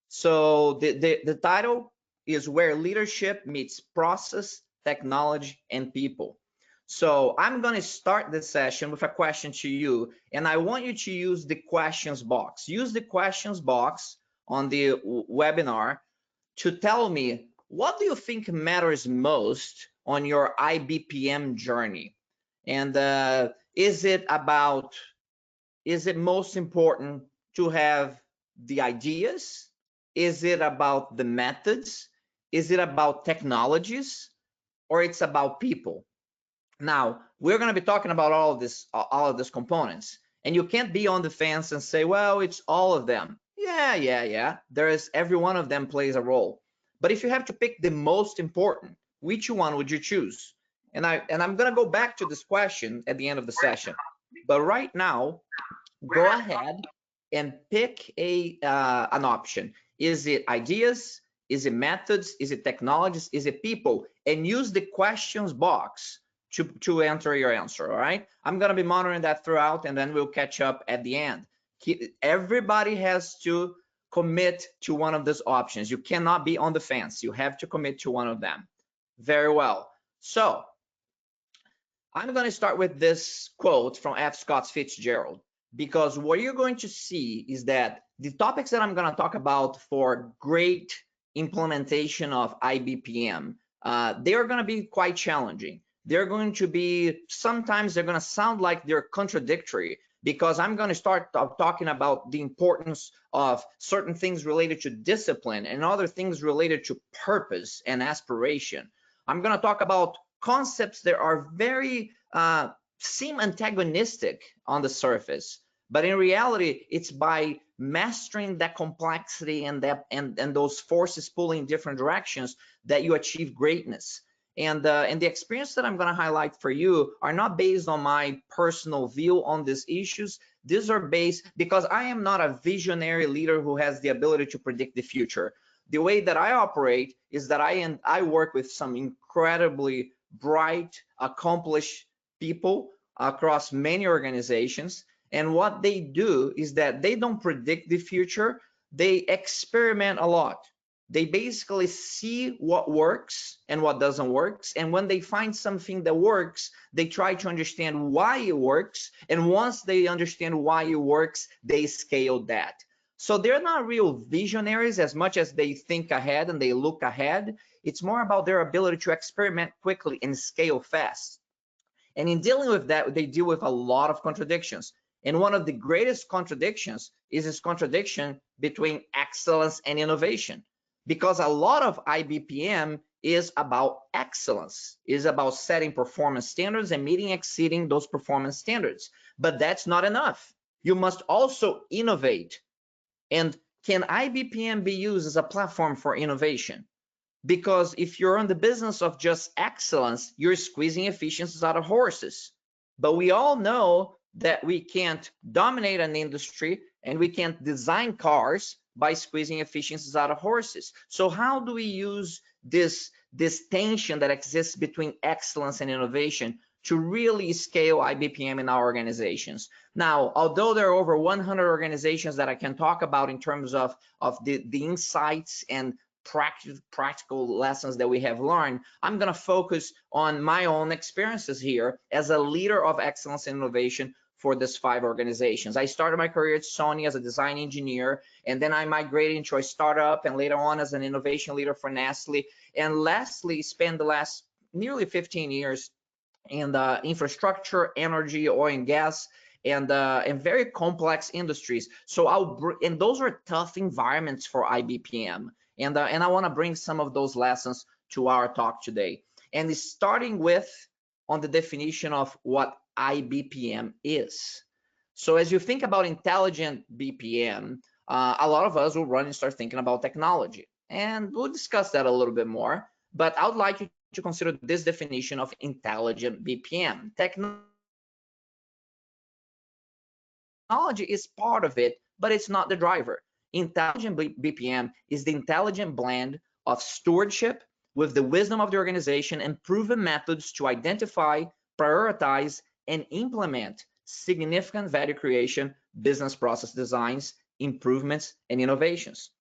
So the title is Where Leadership Meets Process, Technology, and People. So I'm going to start this session with a question to you, and I want you to use the questions box. Use the questions box on the webinar to tell me, what do you think matters most on your IBPM journey? And is it most important to have the ideas? Is it about the methods? Is it about technologies? Or it's about people? Now, we're going to be talking about all of these components. And you can't be on the fence and say, well, it's all of them. Yeah. Every one of them plays a role. But if you have to pick the most important, which one would you choose? And I'm going to go back to this question at the end of the session. But right now, go ahead and pick an option. Is it ideas? Is it methods? Is it technologies? Is it people? And use the questions box to enter your answer. All right, I'm going to be monitoring that throughout, and then we'll catch up at the end. Everybody has to commit to one of those options. You cannot be on the fence. You have to commit to one of them. Very well. So I'm going to start with this quote from F. Scott Fitzgerald, because what you're going to see is that the topics that I'm going to talk about for great implementation of IBPM, they are going to be quite challenging. They're going to be, sometimes they're going to sound like they're contradictory, because I'm going to start talking about the importance of certain things related to discipline and other things related to purpose and aspiration. I'm going to talk about concepts that are very seem antagonistic on the surface, but in reality, it's by mastering that complexity and those forces pulling in different directions that you achieve greatness. And the experience that I'm going to highlight for you are not based on my personal view on these issues. These are based because I am not a visionary leader who has the ability to predict the future. The way that I operate is that I work with some incredibly bright, accomplished people across many organizations. And what they do is that they don't predict the future. They experiment a lot. They basically see what works and what doesn't work. And when they find something that works, they try to understand why it works. And once they understand why it works, they scale that. So they're not real visionaries as much as they think ahead and they look ahead. It's more about their ability to experiment quickly and scale fast. And in dealing with that, they deal with a lot of contradictions. And one of the greatest contradictions is this contradiction between excellence and innovation. Because a lot of IBPM is about excellence, is about setting performance standards and meeting, exceeding those performance standards. But that's not enough. You must also innovate. And can IBPM be used as a platform for innovation? Because if you're in the business of just excellence, you're squeezing efficiencies out of horses. But we all know that we can't dominate an industry and we can't design cars by squeezing efficiencies out of horses. So how do we use this tension that exists between excellence and innovation to really scale IBPM in our organizations? Now, although there are over 100 organizations that I can talk about in terms of the insights and practical lessons that we have learned, I'm going to focus on my own experiences here as a leader of excellence and innovation for these 5 organizations. I started my career at Sony as a design engineer, and then I migrated into a startup, and later on as an innovation leader for Nestle. And lastly, spent the last nearly 15 years in the infrastructure, energy, oil and gas, and very complex industries. So and those are tough environments for IBPM. And I want to bring some of those lessons to our talk today. And starting with on the definition of what IBPM is. So as you think about intelligent BPM, a lot of us will run and start thinking about technology. And we'll discuss that a little bit more. But I would like you to consider this definition of intelligent BPM. Technology is part of it, but it's not the driver. Intelligent BPM is the intelligent blend of stewardship with the wisdom of the organization and proven methods to identify, prioritize, and implement significant value creation, business process designs, improvements, and innovations.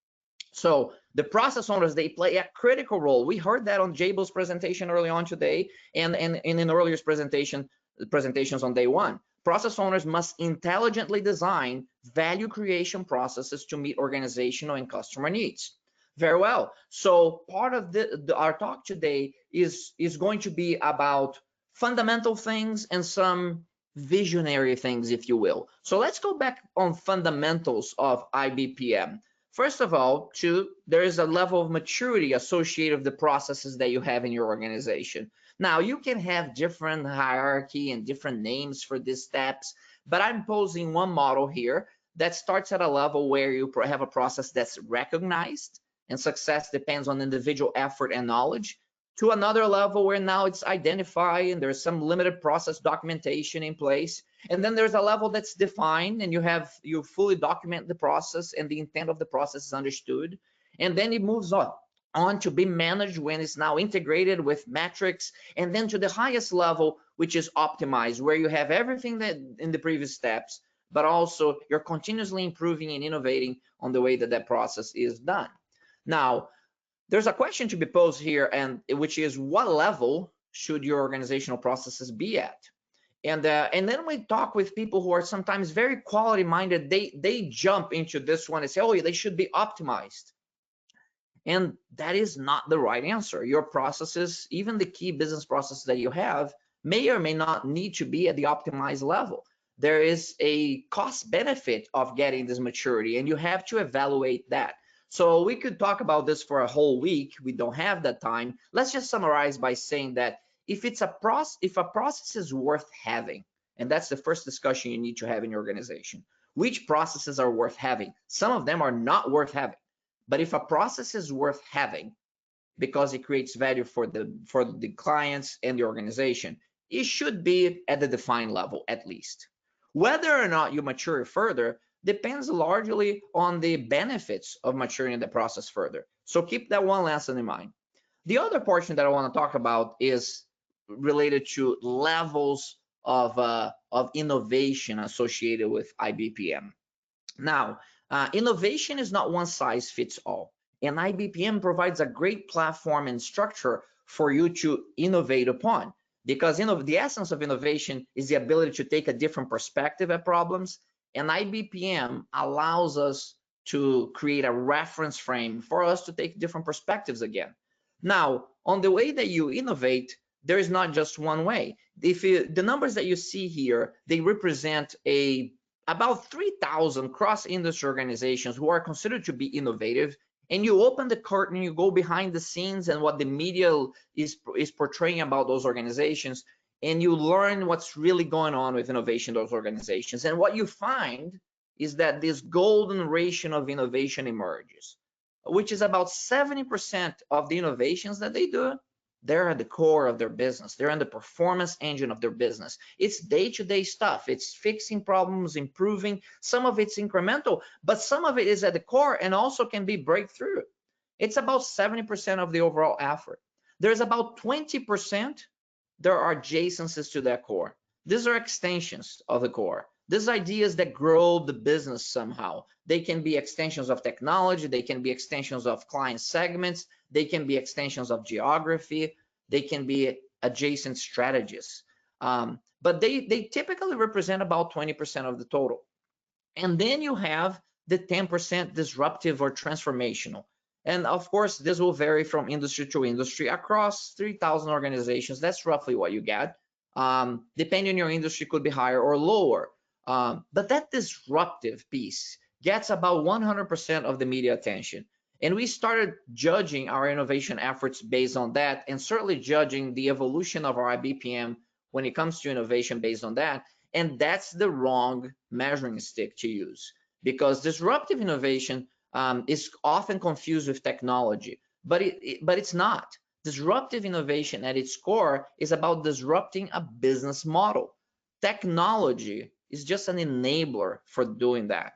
So the process owners, they play a critical role. We heard that on Jabel's presentation early on today, and in earlier presentations on day one. Process owners must intelligently design value creation processes to meet organizational and customer needs. Very well. So part of our talk today is going to be about fundamental things and some visionary things, if you will. So let's go back on fundamentals of IBPM. First of all, there is a level of maturity associated with the processes that you have in your organization. Now, you can have different hierarchy and different names for these steps, but I'm posing one model here that starts at a level where you have a process that's recognized, and success depends on individual effort and knowledge, to another level where now it's identified and there's some limited process documentation in place. And then there's a level that's defined and you fully document the process and the intent of the process is understood. And then it moves on to be managed when it's now integrated with metrics, and then to the highest level, which is optimized, where you have everything that in the previous steps, but also you're continuously improving and innovating on the way that that process is done. Now, there's a question to be posed here, and which is, what level should your organizational processes be at? And then we talk with people who are sometimes very quality minded. They jump into this one and say, oh, they should be optimized. And that is not the right answer. Your processes, even the key business processes that you have, may or may not need to be at the optimized level. There is a cost benefit of getting this maturity, and you have to evaluate that. So we could talk about this for a whole week. We don't have that time. Let's just summarize by saying that if a process is worth having, and that's the first discussion you need to have in your organization, which processes are worth having? Some of them are not worth having. But if a process is worth having because it creates value for the clients and the organization, it should be at the defined level at least. Whether or not you mature further depends largely on the benefits of maturing the process further. So keep that one lesson in mind. The other portion that I want to talk about is related to levels of innovation associated with IBPM. Now, innovation is not one size fits all, and IBPM provides a great platform and structure for you to innovate upon, because the essence of innovation is the ability to take a different perspective at problems, and IBPM allows us to create a reference frame for us to take different perspectives again. Now, on the way that you innovate, there is not just one way. The numbers that you see here, they represent about 3,000 cross-industry organizations who are considered to be innovative, and you open the curtain, you go behind the scenes and what the media is portraying about those organizations, and you learn what's really going on with innovation in those organizations. And what you find is that this golden ratio of innovation emerges, which is about 70% of the innovations that they do, they're at the core of their business. They're in the performance engine of their business. It's day-to-day stuff. It's fixing problems, improving. Some of it's incremental, but some of it is at the core and also can be breakthrough. It's about 70% of the overall effort. There's about 20%, there are adjacencies to that core. These are extensions of the core. These ideas that grow the business somehow. They can be extensions of technology. They can be extensions of client segments. They can be extensions of geography. They can be adjacent strategies. But they typically represent about 20% of the total. And then you have the 10% disruptive or transformational. And of course, this will vary from industry to industry across 3,000 organizations. That's roughly what you get. Depending on your industry, could be higher or lower. But that disruptive piece gets about 100% of the media attention. And we started judging our innovation efforts based on that, and certainly judging the evolution of our IBPM when it comes to innovation based on that. And that's the wrong measuring stick to use, because disruptive innovation is often confused with technology, but it's not. Disruptive innovation at its core is about disrupting a business model. Technology is just an enabler for doing that.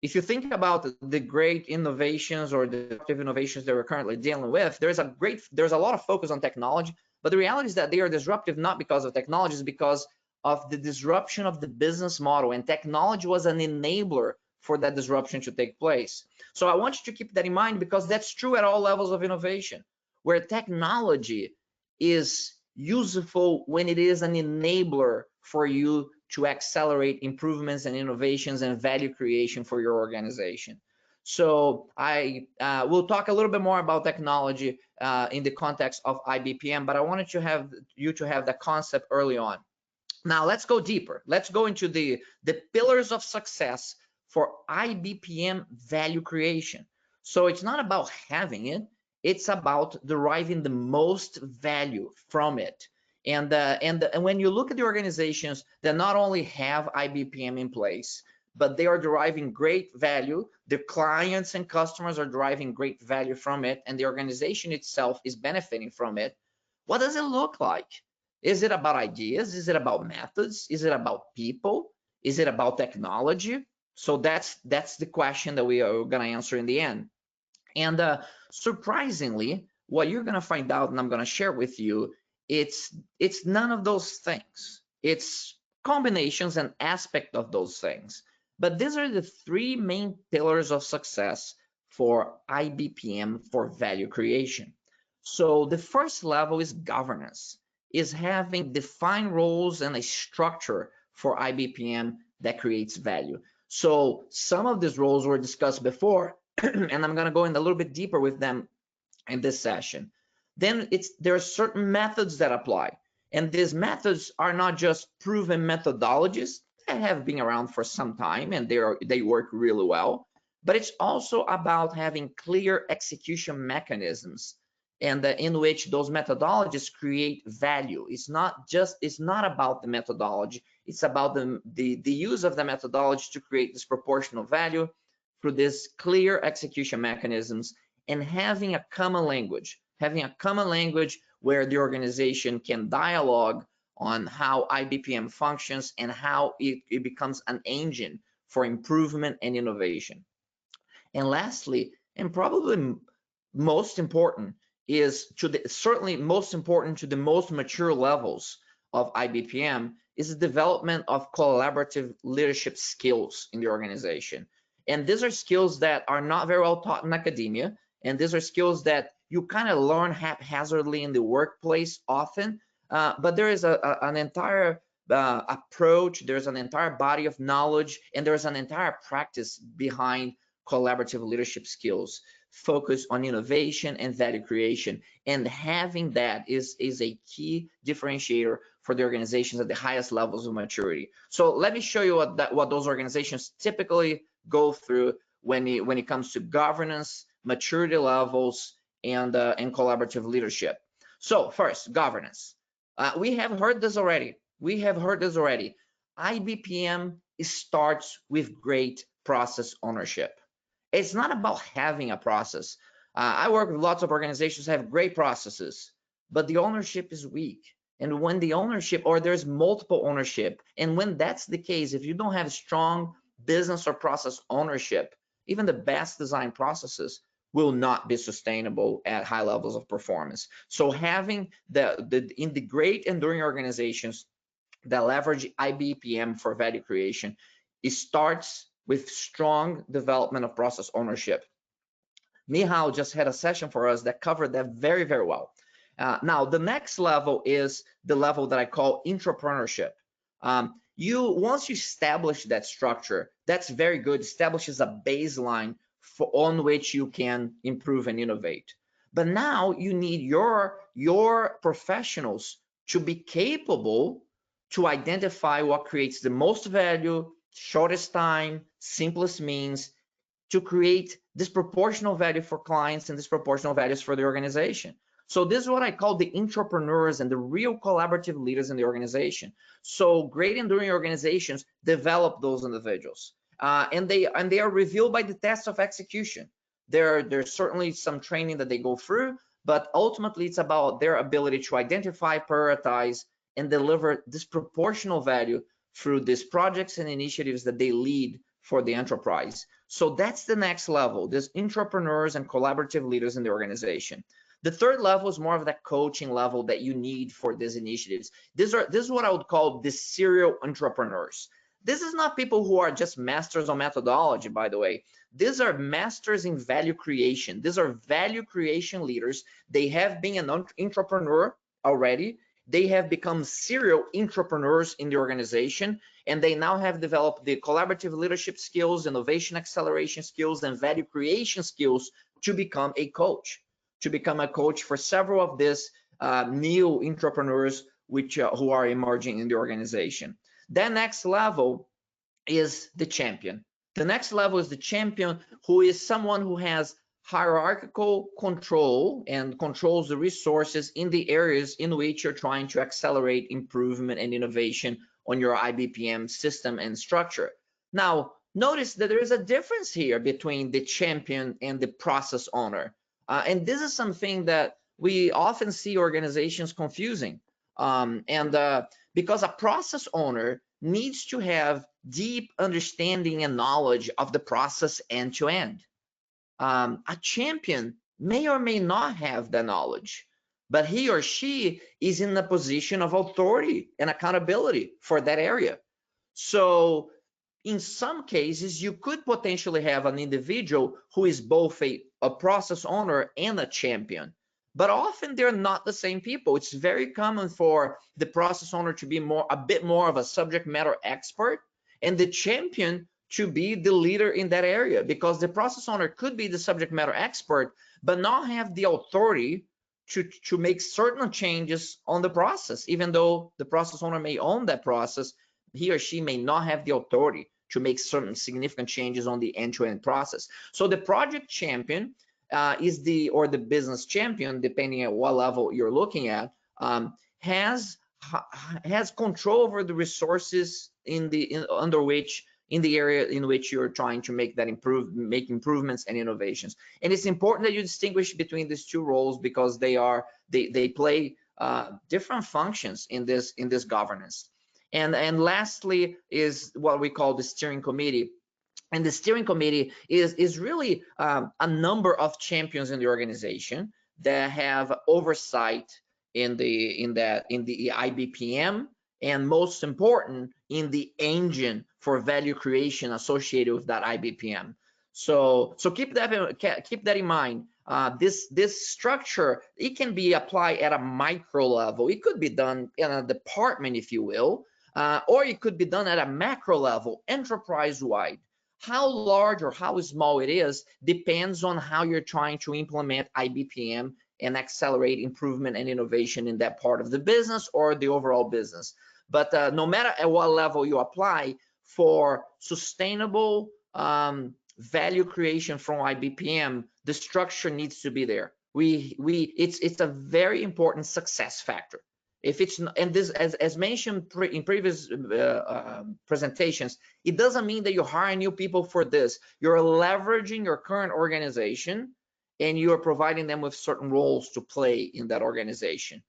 If you think about the great innovations or the disruptive innovations that we're currently dealing with, there's a lot of focus on technology, but the reality is that they are disruptive not because of technology, it's because of the disruption of the business model, and technology was an enabler for that disruption to take place. So I want you to keep that in mind, because that's true at all levels of innovation, where technology is useful when it is an enabler for you to accelerate improvements and innovations and value creation for your organization. So I will talk a little bit more about technology in the context of IBPM, but I wanted to have you to have that concept early on. Now let's go deeper. Let's go into the pillars of success for IBPM value creation. So it's not about having it, it's about deriving the most value from it. And when you look at the organizations that not only have IBPM in place, but they are deriving great value, the clients and customers are deriving great value from it, and the organization itself is benefiting from it, what does it look like? Is it about ideas? Is it about methods? Is it about people? Is it about technology? So that's the question that we are going to answer in the end. And surprisingly, what you're going to find out, and I'm going to share with you, it's none of those things. It's combinations and aspect of those things. But these are the three main pillars of success for IBPM for value creation. So the first level is governance, is having defined roles and a structure for IBPM that creates value. So some of these roles were discussed before, and I'm going to go in a little bit deeper with them in this session. Then there are certain methods that apply, and these methods are not just proven methodologies that have been around for some time and they work really well, but it's also about having clear execution mechanisms, and in which those methodologies create value. It's not about the methodology, it's about the use of the methodology to create disproportional value through these clear execution mechanisms, and having a common language where the organization can dialogue on how IBPM functions and how it becomes an engine for improvement and innovation. And lastly, and probably most important, is certainly most important to the most mature levels of IBPM, is the development of collaborative leadership skills in the organization. And these are skills that are not very well taught in academia, and these are skills that you kind of learn haphazardly in the workplace often, but there is an entire approach, there's an entire body of knowledge, and there's an entire practice behind collaborative leadership skills, focus on innovation and value creation. And having that is a key differentiator for the organizations at the highest levels of maturity. So let me show you what those organizations typically go through when it comes to governance, maturity levels, and collaborative leadership. So first, governance. We have heard this already. IBPM starts with great process ownership. It's not about having a process. I work with lots of organizations that have great processes, but the ownership is weak. And when the ownership, or there's multiple ownership, and when that's the case, if you don't have strong business or process ownership, even the best designed processes will not be sustainable at high levels of performance. So having in the great enduring organizations that leverage IBPM for value creation, it starts with strong development of process ownership. Mihal just had a session for us that covered that very, very well. Now, the next level is the level that I call entrepreneurship. Once you establish that structure, that's very good, establishes a baseline on which you can improve and innovate. But now you need your professionals to be capable to identify what creates the most value, shortest time, simplest means, to create disproportional value for clients and disproportional values for the organization. So this is what I call the entrepreneurs and the real collaborative leaders in the organization. So great enduring organizations develop those individuals, and they are revealed by the test of execution. There's certainly some training that they go through, but ultimately it's about their ability to identify, prioritize, and deliver disproportional value through these projects and initiatives that they lead for the enterprise. So that's the next level, these entrepreneurs and collaborative leaders in the organization. The third level is more of that coaching level that you need for these initiatives. This is what I would call the serial entrepreneurs. This is not people who are just masters on methodology, by the way. These are masters in value creation. These are value creation leaders. They have been an entrepreneur already. They have become serial entrepreneurs in the organization, and they now have developed the collaborative leadership skills, innovation acceleration skills, and value creation skills to become a coach, for several of these new entrepreneurs who are emerging in the organization. That next level is the champion. The next level is the champion, who is someone who has hierarchical control and controls the resources in the areas in which you're trying to accelerate improvement and innovation on your IBPM system and structure. Now, notice that there is a difference here between the champion and the process owner. And this is something that we often see organizations confusing. Because a process owner needs to have deep understanding and knowledge of the process end to end. A champion may or may not have the knowledge, but he or she is in a position of authority and accountability for that area. So in some cases, you could potentially have an individual who is both a process owner and a champion, but often they're not the same people. It's very common for the process owner to be a bit more of a subject matter expert, and the champion to be the leader in that area, because the process owner could be the subject matter expert, but not have the authority to make certain changes on the process. Even though the process owner may own that process, he or she may not have the authority to make certain significant changes on the end-to-end process. So the project champion is or the business champion, depending on what level you're looking at, has control over the resources in the area in which you're trying to make improvements and innovations. And it's important that you distinguish between these two roles, because they play different functions in this governance. And lastly is what we call the steering committee. And the steering committee is really a number of champions in the organization that have oversight in the IBPM, and most important, in the engine for value creation associated with that IBPM. So keep that in mind. This structure, it can be applied at a micro level. It could be done in a department, if you will, or it could be done at a macro level, enterprise-wide. How large or how small it is depends on how you're trying to implement IBPM and accelerate improvement and innovation in that part of the business or the overall business. But no matter at what level you apply, for sustainable value creation from IBPM, the structure needs to be there. It's a very important success factor. If it's not, and this, as mentioned in previous presentations, it doesn't mean that you hire new people for this. You're leveraging your current organization, and you are providing them with certain roles to play in that organization.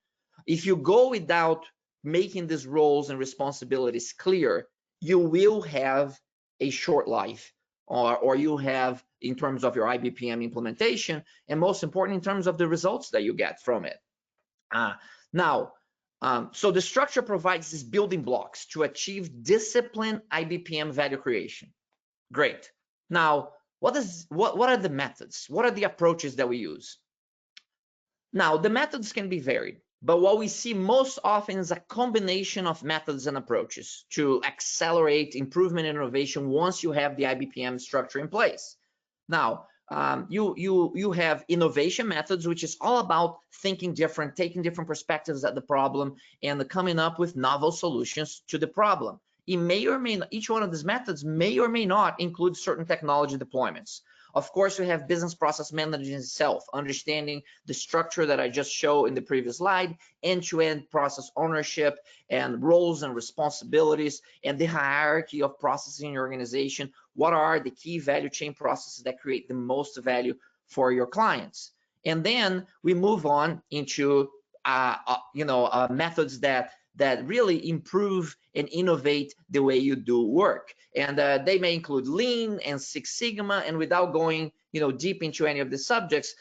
If you go without making these roles and responsibilities clear, you will have a short life, or you have, in terms of your IBPM implementation, and most important, in terms of the results that you get from it. So the structure provides these building blocks to achieve disciplined IBPM value creation. Great. Now, what are the methods? What are the approaches that we use? Now, the methods can be varied, but what we see most often is a combination of methods and approaches to accelerate improvement and innovation once you have the IBPM structure in place. Now, you have innovation methods, which is all about thinking different, taking different perspectives at the problem, and coming up with novel solutions to the problem. It may or may not, each one of these methods may or may not include certain technology deployments. Of course, we have business process management itself, understanding the structure that I just showed in the previous slide, end-to-end process ownership and roles and responsibilities, and the hierarchy of processes in your organization. What are the key value chain processes that create the most value for your clients? And then we move on into methods that really improve and innovate the way you do work. And they may include Lean and Six Sigma. And without going deep into any of the subjects,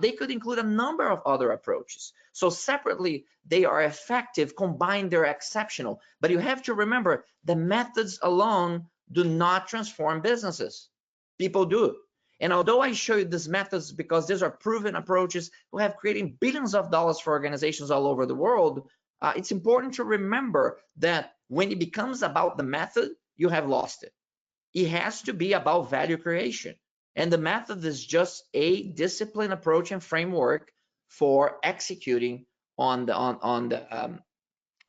they could include a number of other approaches. So separately, they are effective, combined, they're exceptional. But you have to remember, the methods alone do not transform businesses. People do. And although I show you these methods because these are proven approaches who have created billions of dollars for organizations all over the world, it's important to remember that when it becomes about the method, you have lost it. It has to be about value creation. And the method is just a discipline approach and framework for executing on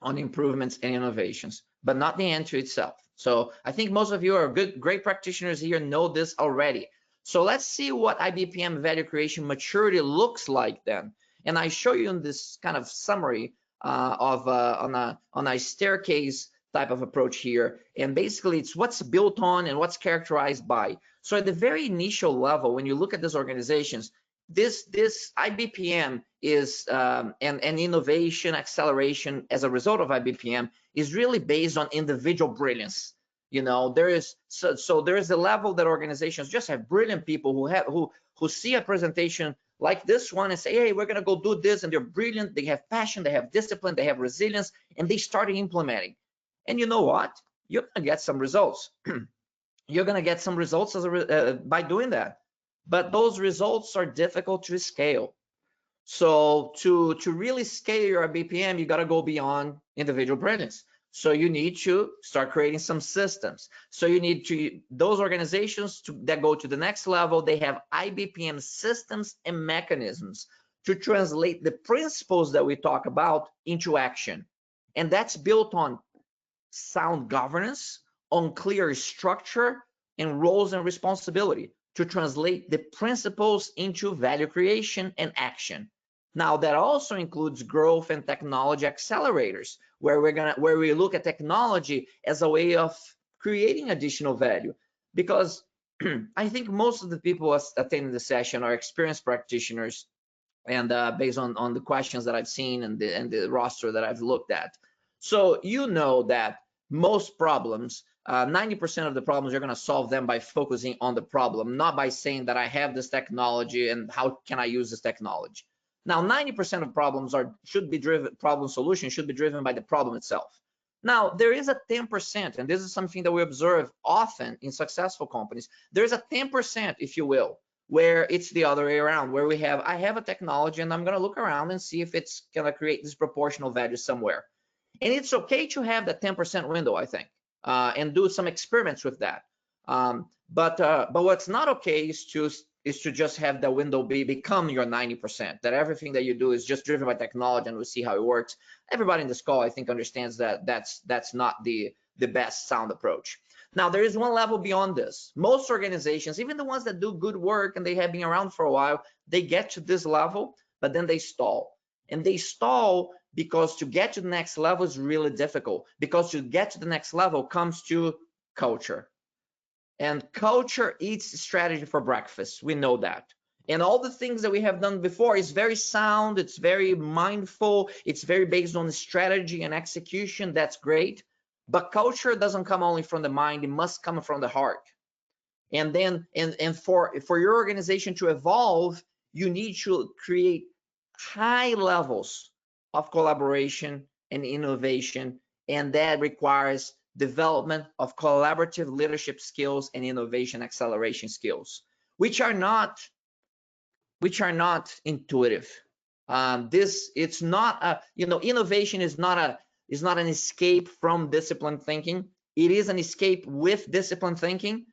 improvements and innovations, but not the answer itself. So I think most of you are great practitioners here, know this already. So let's see what IBPM value creation maturity looks like then. And I show you in this kind of summary on a staircase type of approach here. And basically it's what's built on and what's characterized by. So at the very initial level, when you look at these organizations, this IBPM is and innovation acceleration as a result of IBPM is really based on individual brilliance. There is there is a level that organizations just have brilliant people who see a presentation like this one and say, hey, we're gonna go do this, and they're brilliant, they have passion, they have discipline, they have resilience, and they start implementing. And you know what? You're gonna get some results. You're gonna get some results by doing that. But those results are difficult to scale. So to really scale your BPM, you got to go beyond individual brilliance. So you need to start creating some systems. So you need to, those organizations that go to the next level, they have IBPM systems and mechanisms to translate the principles that we talk about into action. And that's built on sound governance, on clear structure and roles and responsibility to translate the principles into value creation and action. Now that also includes growth and technology accelerators, where we look at technology as a way of creating additional value. Because I think most of the people attending the session are experienced practitioners, and based on the questions that I've seen and the roster that I've looked at. So you know that most problems, 90% of the problems, you're going to solve them by focusing on the problem, not by saying that I have this technology and how can I use this technology. Now, 90% of problems problem solution should be driven by the problem itself. Now, there is a 10%, and this is something that we observe often in successful companies. There's a 10%, if you will, where it's the other way around, where I have a technology and I'm going to look around and see if it's going to create disproportional value somewhere. And it's okay to have that 10% window, I think, and do some experiments with that. But what's not okay is to just have the window become your 90%, that everything that you do is just driven by technology and we'll see how it works. Everybody in this call, I think, understands that that's not the best sound approach. Now, there is one level beyond this. Most organizations, even the ones that do good work and they have been around for a while, they get to this level, but then they stall. And they stall because to get to the next level is really difficult, because to get to the next level comes to culture. And culture eats strategy for breakfast. We know that. And all the things that we have done before is very sound, it's very mindful, it's very based on strategy and execution. That's great. But culture doesn't come only from the mind, it must come from the heart. And then for your organization to evolve, you need to create high levels of collaboration and innovation, and that requires development of collaborative leadership skills and innovation acceleration skills, which are not intuitive. It's not innovation is not an escape from disciplined thinking. It is an escape with disciplined thinking,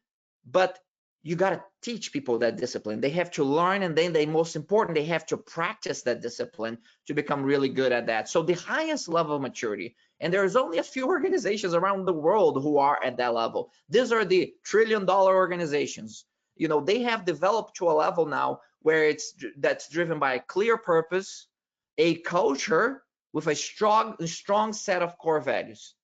but you got to teach people that discipline. They have to learn, and then most important, they have to practice that discipline to become really good at that. So the highest level of maturity, and there's only a few organizations around the world who are at that level. These are the trillion-dollar organizations. They have developed to a level now where that's driven by a clear purpose, a culture with a strong set of core values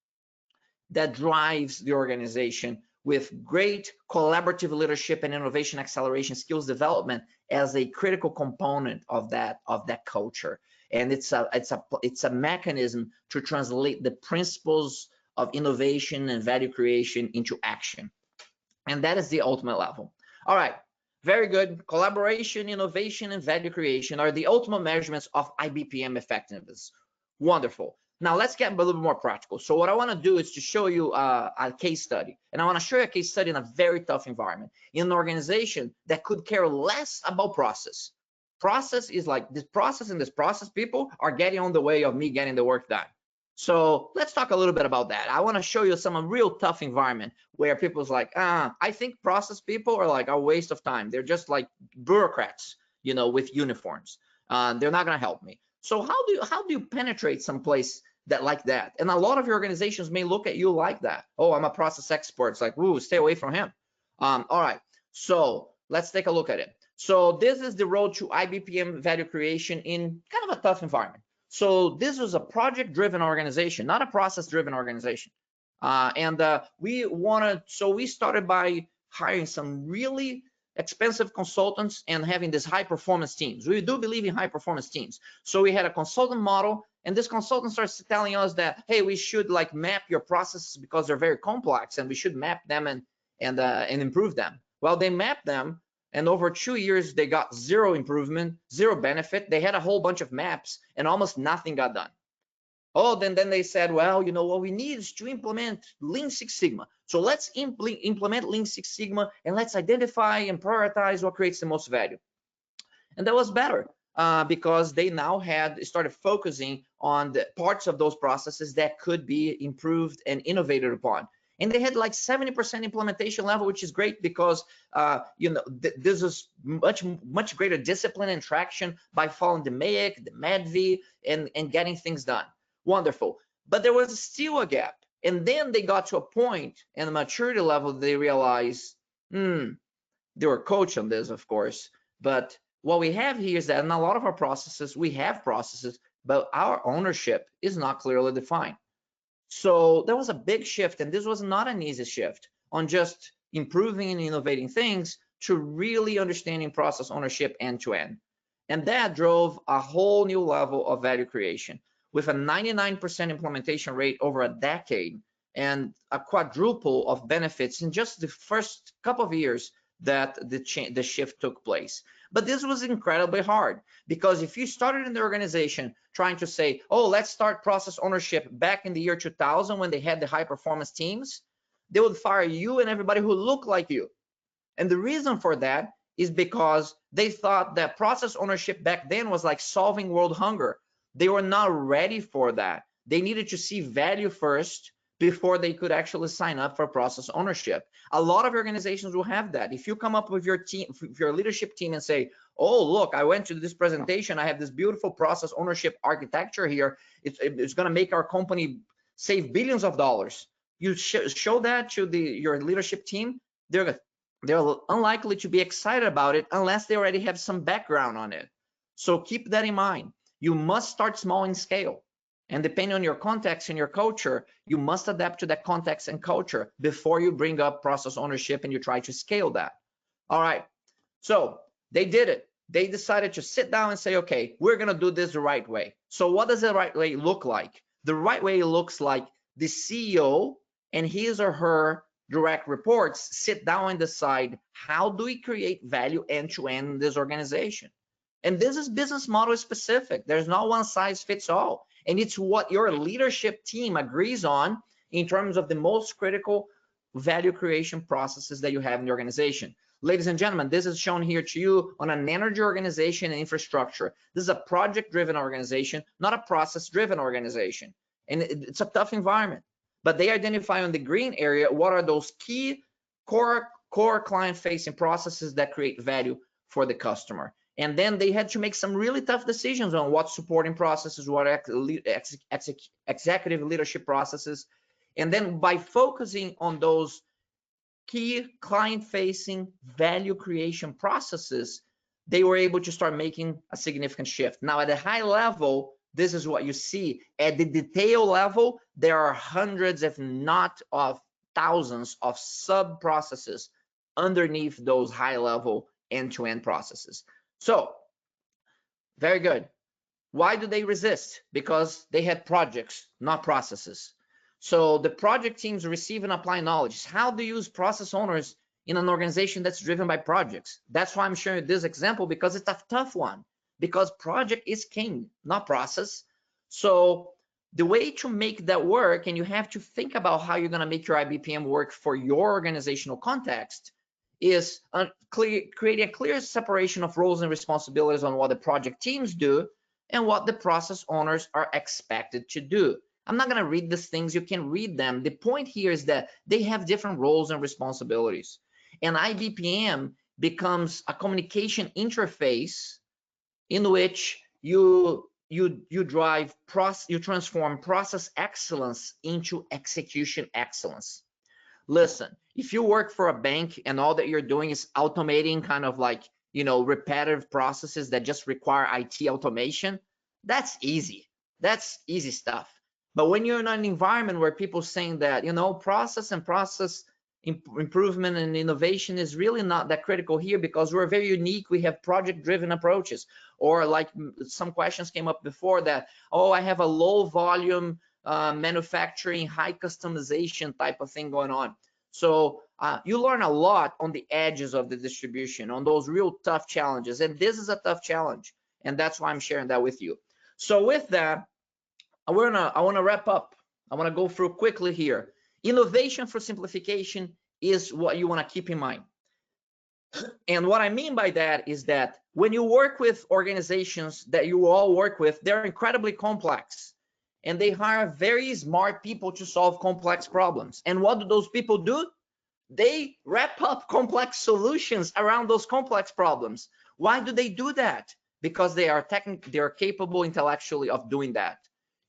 that drives the organization, with great collaborative leadership and innovation acceleration skills development as a critical component of that culture. And it's a mechanism to translate the principles of innovation and value creation into action. And that is the ultimate level. All right. Very good. Collaboration, innovation, and value creation are the ultimate measurements of IBPM effectiveness. Wonderful. Now let's get a little bit more practical. So what I want to do is to show you a case study. And I want to show you a case study in a very tough environment, in an organization that could care less about process. Process is like this process, and this process people are getting on the way of me getting the work done. So let's talk a little bit about that. I want to show you some real tough environment where people's like, I think process people are like a waste of time. They're just like bureaucrats, you know, with uniforms. They're not going to help me. So how do you penetrate some place that like that? And a lot of your organizations may look at you like that. Oh, I'm a process expert. It's like, ooh, stay away from him. All right. So let's take a look at it. So this is the road to IBPM value creation in kind of a tough environment. So this was a project-driven organization, not a process-driven organization. We started by hiring some really expensive consultants and having these high-performance teams. We do believe in high-performance teams. So we had a consultant model, and this consultant starts telling us that, hey, we should like map your processes because they're very complex, and we should map them and improve them. Well, they mapped them, and over 2 years, they got zero improvement, zero benefit. They had a whole bunch of maps, and almost nothing got done. Oh, then they said, well, you know, what we need is to implement Lean Six Sigma. So let's implement Lean Six Sigma, and let's identify and prioritize what creates the most value. And that was better because they now had started focusing on the parts of those processes that could be improved and innovated upon. And they had like 70% implementation level, which is great because you know, this is much greater discipline and traction by following the MAIC, the MADV, and getting things done. Wonderful. But there was still a gap. And then they got to a point and the maturity level, they realized, they were coached on this, of course. But what we have here is that in a lot of our processes, we have processes, but our ownership is not clearly defined. So there was a big shift, and this was not an easy shift on just improving and innovating things to really understanding process ownership end to end. And that drove a whole new level of value creation with a 99% implementation rate over a decade and a quadruple of benefits in just the first couple of years that the shift took place. But this was incredibly hard because if you started in the organization trying to say, oh, let's start process ownership back in the year 2000 when they had the high performance teams, they would fire you and everybody who looked like you. And the reason for that is because they thought that process ownership back then was like solving world hunger. They were not ready for that. They needed to see value first before they could actually sign up for process ownership. A lot of organizations will have that. If you come up with your team, your leadership team and say, oh, look, I went to this presentation, I have this beautiful process ownership architecture here. It's going to make our company save billions of dollars. You show that to your leadership team, they're unlikely to be excited about it unless they already have some background on it. So keep that in mind. You must start small in scale. And depending on your context and your culture, you must adapt to that context and culture before you bring up process ownership and you try to scale that. All right. So they did it. They decided to sit down and say, okay, we're going to do this the right way. So what does the right way look like? The right way looks like the CEO and his or her direct reports sit down and decide, how do we create value end to end in this organization? And this is business model specific. There's not one size fits all. And it's what your leadership team agrees on in terms of the most critical value creation processes that you have in the organization. Ladies and gentlemen, this is shown here to you on an energy organization and infrastructure. This is a project-driven organization, not a process-driven organization. And it's a tough environment. But they identify on the green area what are those key core client-facing processes that create value for the customer. And then they had to make some really tough decisions on what supporting processes, what executive leadership processes. And then by focusing on those key client-facing value creation processes, they were able to start making a significant shift. Now, at a high level, this is what you see. At the detail level, there are hundreds, if not of thousands of sub-processes underneath those high-level end-to-end processes. So, very good. Why do they resist? Because they had projects, not processes. So the project teams receive and apply knowledge. How do you use process owners in an organization that's driven by projects. That's why I'm showing you this example, because it's a tough one, because project is king, not process. So the way to make that work, and you have to think about how you're going to make your IBPM work for your organizational context, is creating a clear separation of roles and responsibilities on what the project teams do and what the process owners are expected to do. I'm not going to read these things. You can read them. The point here is that they have different roles and responsibilities. And IBPM becomes a communication interface in which you transform process excellence into execution excellence. Listen, if you work for a bank and all that you're doing is automating kind of like, repetitive processes that just require IT automation, that's easy. That's easy stuff. But when you're in an environment where people saying that, process improvement and innovation is really not that critical here because we're very unique, we have project-driven approaches. Or like some questions came up before that, oh, I have a low volume manufacturing, high customization type of thing going on. So you learn a lot on the edges of the distribution, on those real tough challenges. And this is a tough challenge. And that's why I'm sharing that with you. So with that, I want to wrap up. I want to go through quickly here. Innovation for simplification is what you want to keep in mind. And what I mean by that is that when you work with organizations that you all work with, they're incredibly complex. And they hire very smart people to solve complex problems. And what do those people do? They wrap up complex solutions around those complex problems. Why do they do that? Because they are capable intellectually of doing that.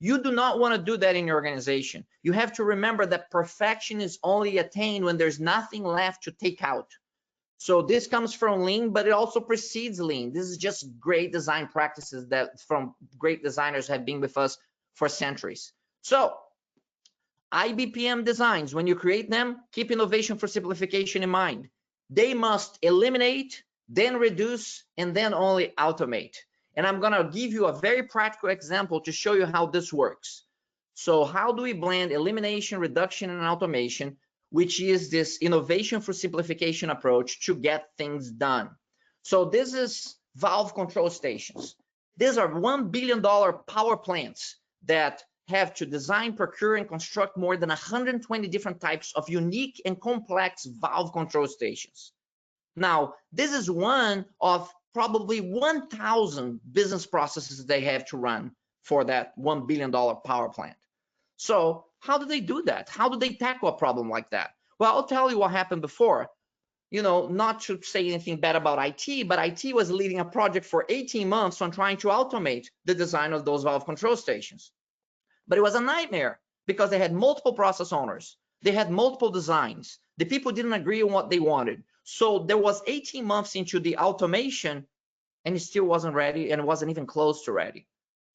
You do not want to do that in your organization. You have to remember that perfection is only attained when there's nothing left to take out. So this comes from Lean, but it also precedes Lean. This is just great design practices that from great designers have been with us for centuries. So IBPM designs, when you create them, keep innovation for simplification in mind. They must eliminate, then reduce, and then only automate. And I'm going to give you a very practical example to show you how this works. So how do we blend elimination, reduction, and automation, which is this innovation for simplification approach to get things done? So this is valve control stations. These are $1 billion power plants that have to design, procure, and construct more than 120 different types of unique and complex valve control stations. Now, this is one of probably 1,000 business processes they have to run for that $1 billion power plant. So how do they do that? How do they tackle a problem like that? Well, I'll tell you what happened before. Not to say anything bad about IT, but IT was leading a project for 18 months on trying to automate the design of those valve control stations. But it was a nightmare because they had multiple process owners. They had multiple designs. The people didn't agree on what they wanted. So there was 18 months into the automation and it still wasn't ready and it wasn't even close to ready.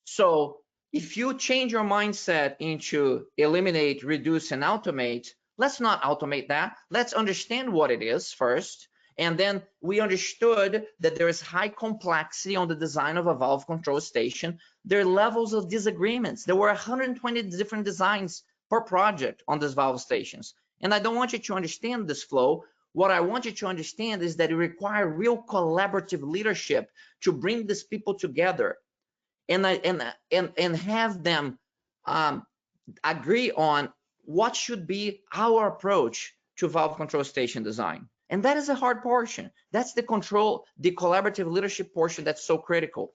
So if you change your mindset into eliminate, reduce, and automate, let's not automate that. Let's understand what it is first. And then we understood that there is high complexity on the design of a valve control station. There are levels of disagreements. There were 120 different designs per project on these valve stations. And I don't want you to understand this flow. What I want you to understand is that it requires real collaborative leadership to bring these people together and have them agree on what should be our approach to valve control station design. And that is a hard portion. That's the collaborative leadership portion that's so critical.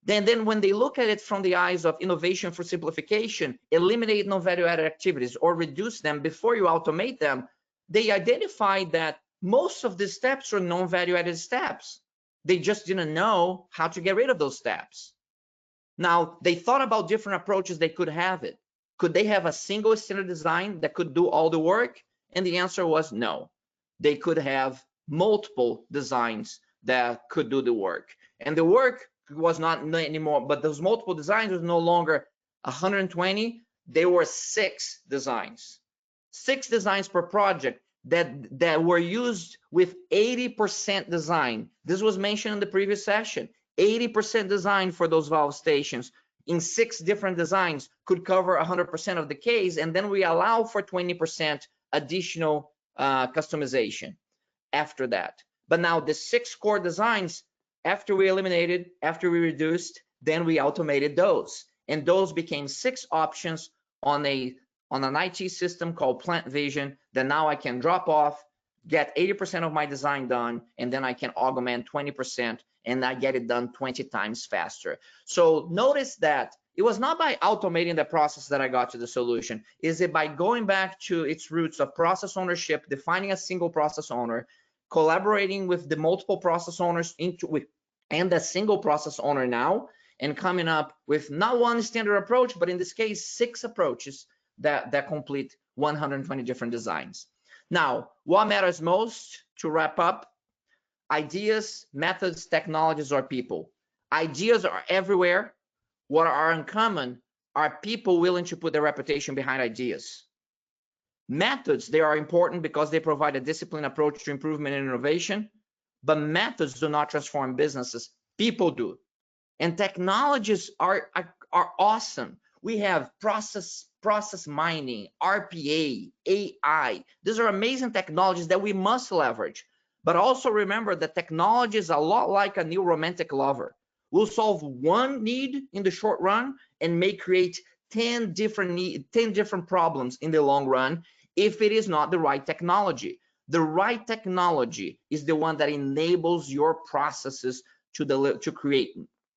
Then when they look at it from the eyes of innovation for simplification, eliminate non-value added activities or reduce them before you automate them, they identified that most of the steps are non-value added steps. They just didn't know how to get rid of those steps. Now, they thought about different approaches they could have it. Could they have a single standard design that could do all the work? And the answer was no. They could have multiple designs that could do the work. And the work was not anymore, but those multiple designs was no longer 120. They were 6 designs. 6 designs per project that were used with 80% design. This was mentioned in the previous session. 80% design for those valve stations in 6 different designs could cover 100% of the case, and then we allow for 20% additional customization. after that. But now the 6 core designs, after we eliminated, after we reduced, then we automated those. And those became 6 options on an IT system called Plant Vision that now I can drop off, get 80% of my design done, and then I can augment 20%, and I get it done 20 times faster. So notice that it was not by automating the process that I got to the solution. Is it by going back to its roots of process ownership, defining a single process owner, collaborating with the multiple process owners and a single process owner now, and coming up with not one standard approach, but in this case, 6 approaches that complete 120 different designs. Now, what matters most to wrap up? Ideas, methods, technologies, or people. Ideas are everywhere. What are uncommon are people willing to put their reputation behind ideas. Methods, they are important because they provide a disciplined approach to improvement and innovation, but methods do not transform businesses, people do. And technologies are awesome. We have process mining, RPA, AI. These are amazing technologies that we must leverage. But also remember that technology is a lot like a new romantic lover. We'll solve one need in the short run and may create 10 different problems in the long run if it is not the right technology. The right technology is the one that enables your processes to create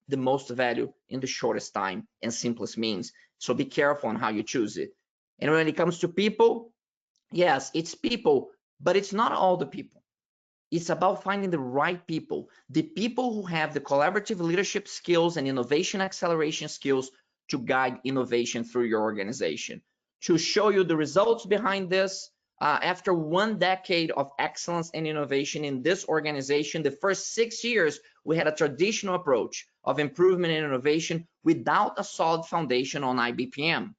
the most value in the shortest time and simplest means. So be careful on how you choose it. And when it comes to people, yes, it's people, but it's not all the people. It's about finding the right people, the people who have the collaborative leadership skills and innovation acceleration skills to guide innovation through your organization. To show you the results behind this, after 1 decade of excellence and innovation in this organization, the first 6 years, we had a traditional approach of improvement and innovation without a solid foundation on IBPM.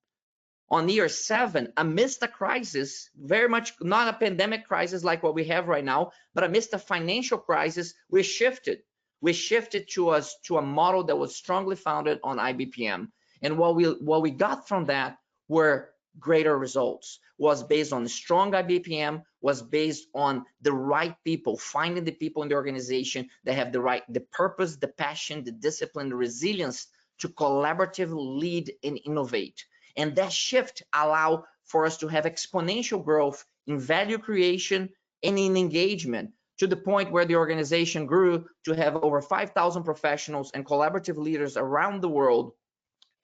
On year 7, amidst a crisis, very much not a pandemic crisis like what we have right now, but amidst a financial crisis, we shifted. We shifted to a model that was strongly founded on IBPM. And what we got from that were greater results, was based on strong IBPM, was based on the right people, finding the people in the organization that have the purpose, the passion, the discipline, the resilience to collaboratively lead and innovate. And that shift allowed for us to have exponential growth in value creation and in engagement, to the point where the organization grew to have over 5,000 professionals and collaborative leaders around the world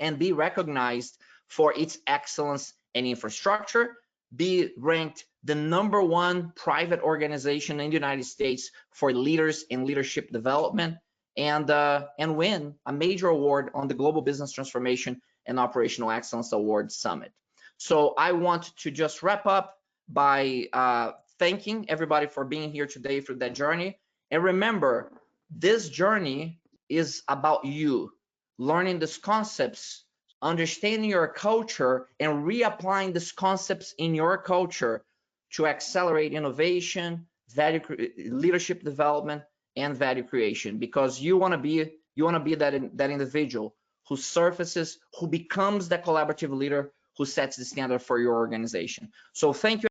and be recognized for its excellence and infrastructure, be ranked the #1 private organization in the United States for leaders in leadership development, and win a major award on the Global Business Transformation and Operational Excellence Award Summit. So I want to just wrap up by thanking everybody for being here today through that journey. And remember, this journey is about you learning these concepts, understanding your culture, and reapplying these concepts in your culture to accelerate innovation, leadership development, and value creation. Because you want to be that individual who surfaces, who becomes that collaborative leader, who sets the standard for your organization. So thank you.